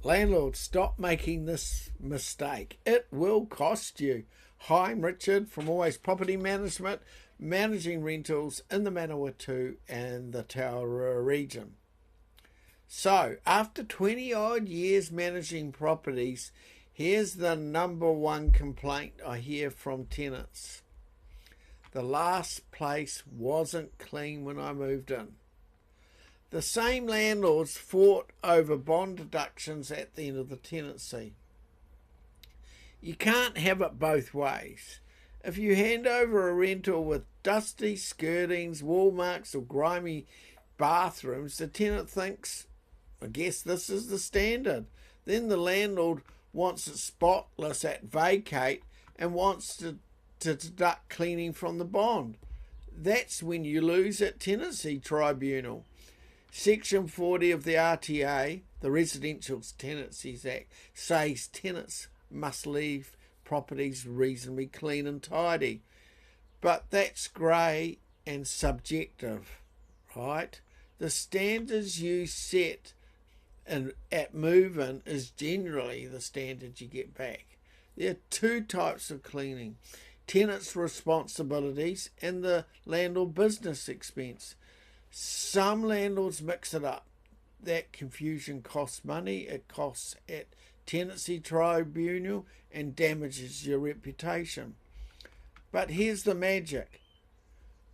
Landlords, stop making this mistake. It will cost you. Hi, I'm Richard from Always Property Management, managing rentals in the Manawatu and the Taurua region. So, after 20 odd years managing properties, here's the number one complaint I hear from tenants. The last place wasn't clean when I moved in. The same landlords fought over bond deductions at the end of the tenancy. You can't have it both ways. If you hand over a rental with dusty skirtings, wall marks or grimy bathrooms, the tenant thinks, I guess this is the standard. Then the landlord wants it spotless at vacate and wants to deduct cleaning from the bond. That's when you lose at Tenancy Tribunal. Section 40 of the RTA, the Residential Tenancies Act, says tenants must leave properties reasonably clean and tidy. But that's grey and subjective, right? The standards you set at move-in is generally the standard you get back. There are two types of cleaning: tenants' responsibilities and the landlord business expense. Some landlords mix it up. That confusion costs money. It costs at Tenancy Tribunal and damages your reputation. But here's the magic.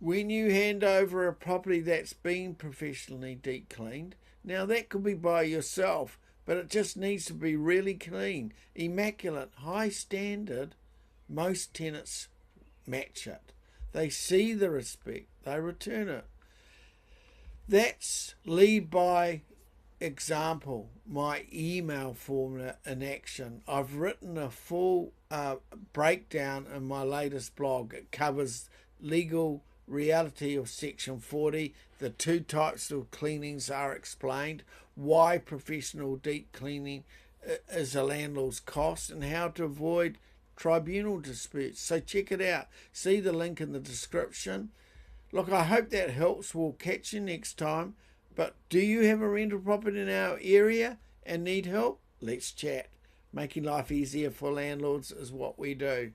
When you hand over a property that's been professionally deep cleaned, now that could be by yourself, but it just needs to be really clean, immaculate, high standard. Most tenants match it. They see the respect, they return it. That's lead by example, my email formula in action. I've written a full breakdown in my latest blog. It covers legal reality of Section 40, the two types of cleanings are explained, why professional deep cleaning is a landlord's cost, and how to avoid tribunal disputes. So check it out. See the link in the description. Look, I hope that helps. We'll catch you next time. But do you have a rental property in our area and need help? Let's chat. Making life easier for landlords is what we do.